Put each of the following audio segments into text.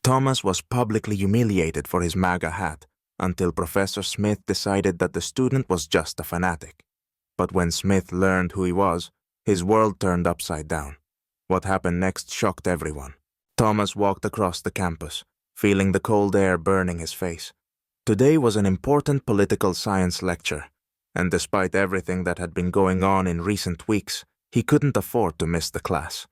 Thomas was publicly humiliated for his Maga hat until Professor Smith decided that the student was just a fanatic. But when Smith learned who he was, his world turned upside down. What happened next shocked everyone. Thomas walked across the campus, feeling the cold air burning his face. Today was an important political science lecture, and despite everything that had been going on in recent weeks, he couldn't afford to miss the class.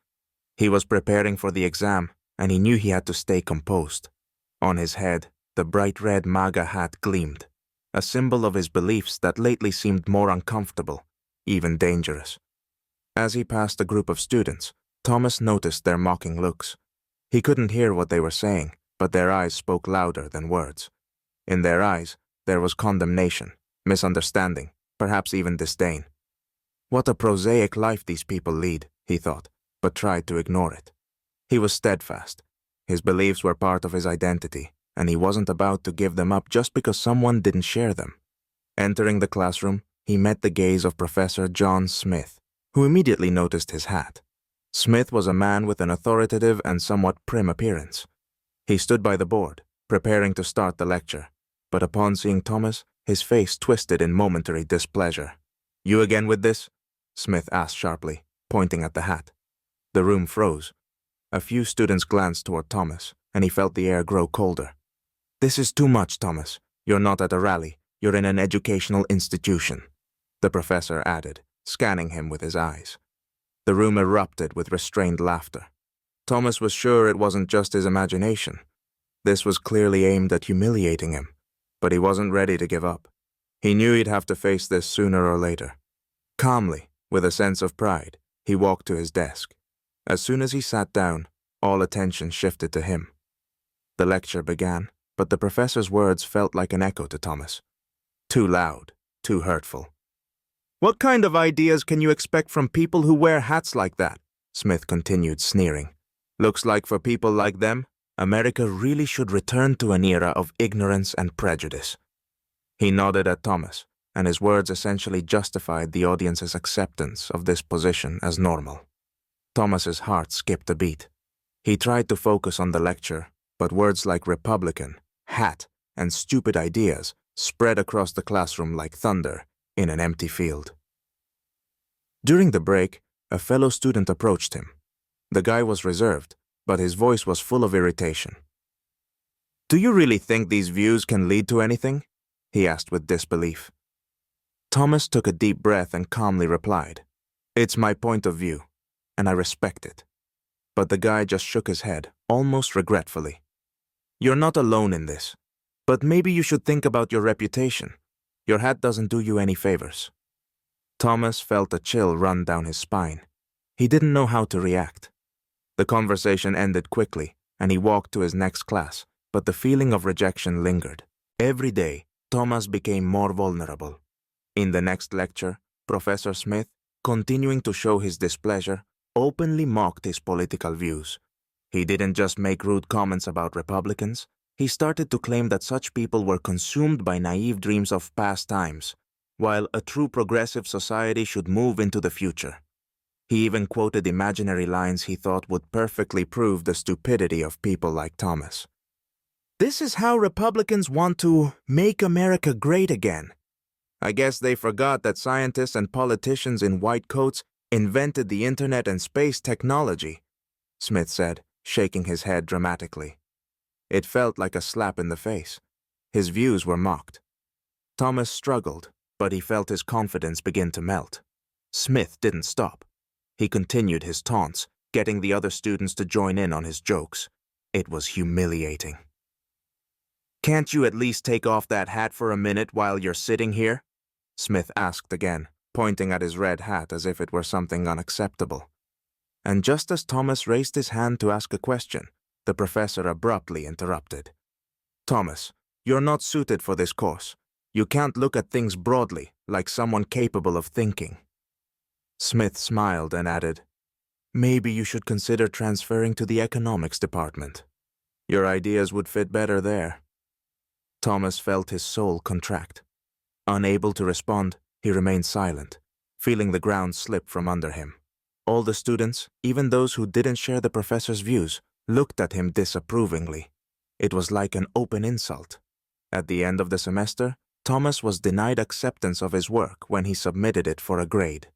He was preparing for the exam, and he knew he had to stay composed. On his head, the bright red Maga hat gleamed, a symbol of his beliefs that lately seemed more uncomfortable, even dangerous. As he passed a group of students, Thomas noticed their mocking looks. He couldn't hear what they were saying, but their eyes spoke louder than words. In their eyes, there was condemnation, misunderstanding, perhaps even disdain. What a prosaic life these people lead, he thought, but tried to ignore it. He was steadfast. His beliefs were part of his identity, and he wasn't about to give them up just because someone didn't share them. Entering the classroom, he met the gaze of Professor John Smith, who immediately noticed his hat. Smith was a man with an authoritative and somewhat prim appearance. He stood by the board, preparing to start the lecture, but upon seeing Thomas, his face twisted in momentary displeasure. "You again with this?" Smith asked sharply, pointing at the hat. The room froze. A few students glanced toward Thomas, and he felt the air grow colder. "This is too much, Thomas. You're not at a rally. You're in an educational institution," the professor added, scanning him with his eyes. The room erupted with restrained laughter. Thomas was sure it wasn't just his imagination. This was clearly aimed at humiliating him, but he wasn't ready to give up. He knew he'd have to face this sooner or later. Calmly, with a sense of pride, he walked to his desk. As soon as he sat down, all attention shifted to him. The lecture began, but the professor's words felt like an echo to Thomas. Too loud, too hurtful. "What kind of ideas can you expect from people who wear hats like that?" Smith continued, sneering. "Looks like for people like them, America really should return to an era of ignorance and prejudice." He nodded at Thomas, and his words essentially justified the audience's acceptance of this position as normal. Thomas's heart skipped a beat. He tried to focus on the lecture, but words like Republican, hat, and stupid ideas spread across the classroom like thunder in an empty field. During the break, a fellow student approached him. The guy was reserved, but his voice was full of irritation. "Do you really think these views can lead to anything?" he asked with disbelief. Thomas took a deep breath and calmly replied, "It's my point of view, and I respect it." But the guy just shook his head, almost regretfully. "You're not alone in this, but maybe you should think about your reputation. Your hat doesn't do you any favors." Thomas felt a chill run down his spine. He didn't know how to react. The conversation ended quickly, and he walked to his next class, but the feeling of rejection lingered. Every day, Thomas became more vulnerable. In the next lecture, Professor Smith, continuing to show his displeasure, openly mocked his political views. He didn't just make rude comments about Republicans. He started to claim that such people were consumed by naive dreams of past times, while a true progressive society should move into the future. He even quoted imaginary lines he thought would perfectly prove the stupidity of people like Thomas. "This is how Republicans want to make America great again. I guess they forgot that scientists and politicians in white coats invented the internet and space technology," Smith said, shaking his head dramatically. It felt like a slap in the face. His views were mocked. Thomas struggled, but he felt his confidence begin to melt. Smith didn't stop. He continued his taunts, getting the other students to join in on his jokes. It was humiliating. "Can't you at least take off that hat for a minute while you're sitting here?" Smith asked again, pointing at his red hat as if it were something unacceptable. And just as Thomas raised his hand to ask a question, the professor abruptly interrupted. "Thomas, you're not suited for this course. You can't look at things broadly, like someone capable of thinking." Smith smiled and added, "Maybe you should consider transferring to the economics department. Your ideas would fit better there." Thomas felt his soul contract. Unable to respond, he remained silent, feeling the ground slip from under him. All the students, even those who didn't share the professor's views, looked at him disapprovingly. It was like an open insult. At the end of the semester, Thomas was denied acceptance of his work when he submitted it for a grade.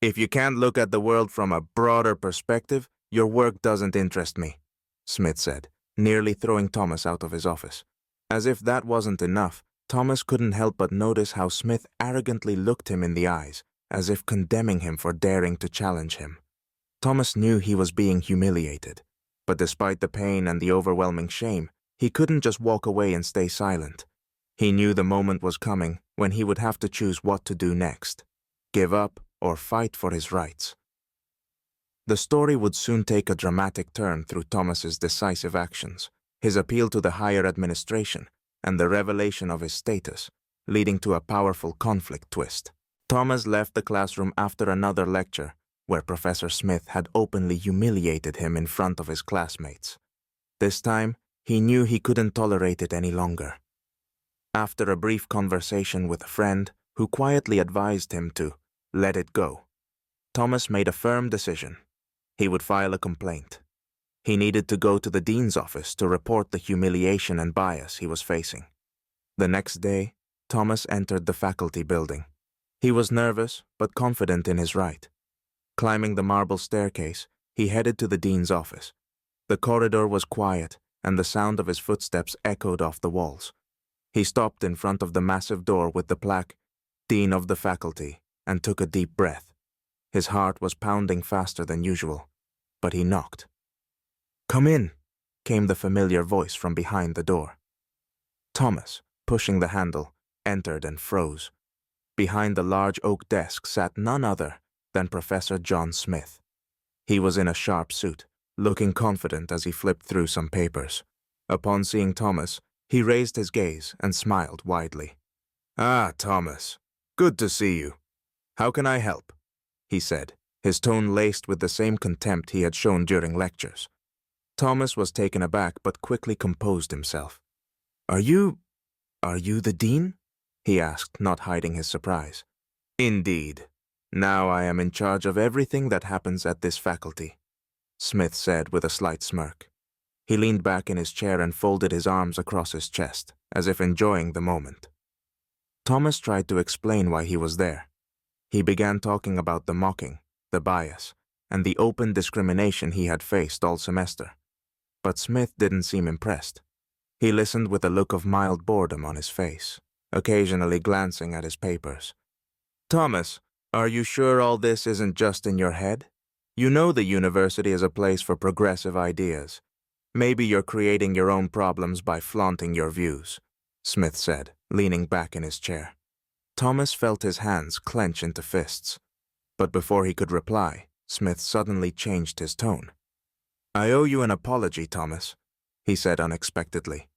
"If you can't look at the world from a broader perspective, your work doesn't interest me," Smith said, nearly throwing Thomas out of his office. As if that wasn't enough, Thomas couldn't help but notice how Smith arrogantly looked him in the eyes, as if condemning him for daring to challenge him. Thomas knew he was being humiliated, but despite the pain and the overwhelming shame, he couldn't just walk away and stay silent. He knew the moment was coming when he would have to choose what to do next: give up or fight for his rights. The story would soon take a dramatic turn through Thomas's decisive actions, his appeal to the higher administration, and the revelation of his status, leading to a powerful conflict twist. Thomas left the classroom after another lecture, where Professor Smith had openly humiliated him in front of his classmates. This time, he knew he couldn't tolerate it any longer. After a brief conversation with a friend who quietly advised him to let it go, Thomas made a firm decision. He would file a complaint. He needed to go to the dean's office to report the humiliation and bias he was facing. The next day, Thomas entered the faculty building. He was nervous but confident in his right. Climbing the marble staircase, he headed to the dean's office. The corridor was quiet, and the sound of his footsteps echoed off the walls. He stopped in front of the massive door with the plaque, "Dean of the Faculty," and took a deep breath. His heart was pounding faster than usual, but he knocked. "Come in," came the familiar voice from behind the door. Thomas, pushing the handle, entered and froze. Behind the large oak desk sat none other than Professor John Smith. He was in a sharp suit, looking confident as he flipped through some papers. Upon seeing Thomas, he raised his gaze and smiled widely. "Ah, Thomas. Good to see you. How can I help?" he said, his tone laced with the same contempt he had shown during lectures. Thomas was taken aback but quickly composed himself. Are you the dean?" he asked, not hiding his surprise. "Indeed. Now I am in charge of everything that happens at this faculty," Smith said with a slight smirk. He leaned back in his chair and folded his arms across his chest, as if enjoying the moment. Thomas tried to explain why he was there. He began talking about the mocking, the bias, and the open discrimination he had faced all semester. But Smith didn't seem impressed. He listened with a look of mild boredom on his face, occasionally glancing at his papers. "Thomas, are you sure all this isn't just in your head? You know the university is a place for progressive ideas. Maybe you're creating your own problems by flaunting your views," Smith said, leaning back in his chair. Thomas felt his hands clench into fists. But before he could reply, Smith suddenly changed his tone. "I owe you an apology, Thomas," he said unexpectedly.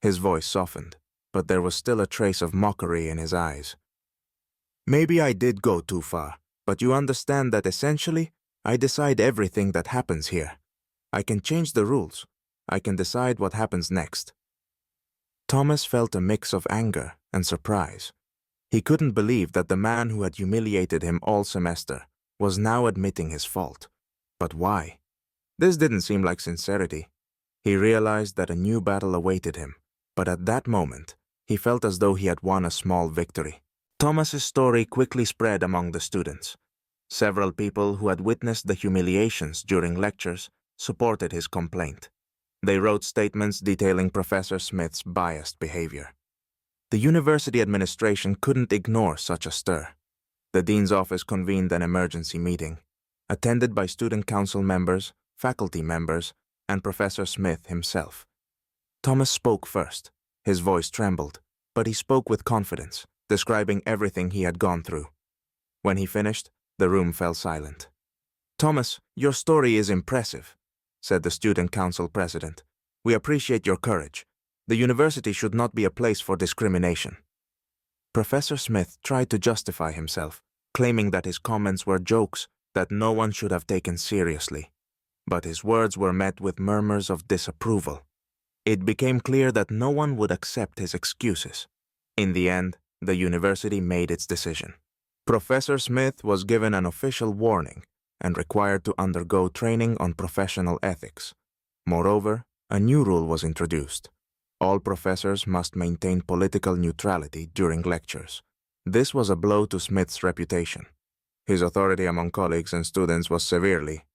His voice softened, but there was still a trace of mockery in his eyes. "Maybe I did go too far, but you understand that essentially, I decide everything that happens here. I can change the rules. I can decide what happens next." Thomas felt a mix of anger and surprise. He couldn't believe that the man who had humiliated him all semester was now admitting his fault. But why? This didn't seem like sincerity. He realized that a new battle awaited him, but at that moment, he felt as though he had won a small victory. Thomas's story quickly spread among the students. Several people who had witnessed the humiliations during lectures supported his complaint. They wrote statements detailing Professor Smith's biased behavior. The university administration couldn't ignore such a stir. The dean's office convened an emergency meeting, attended by student council members, faculty members, and Professor Smith himself. Thomas spoke first. His voice trembled, but he spoke with confidence, describing everything he had gone through. When he finished, the room fell silent. "Thomas, your story is impressive," said the student council president. "We appreciate your courage. The university should not be a place for discrimination." Professor Smith tried to justify himself, claiming that his comments were jokes that no one should have taken seriously. But his words were met with murmurs of disapproval. It became clear that no one would accept his excuses. In the end, the university made its decision. Professor Smith was given an official warning and required to undergo training on professional ethics. Moreover, a new rule was introduced. All professors must maintain political neutrality during lectures. This was a blow to Smith's reputation. His authority among colleagues and students was severely,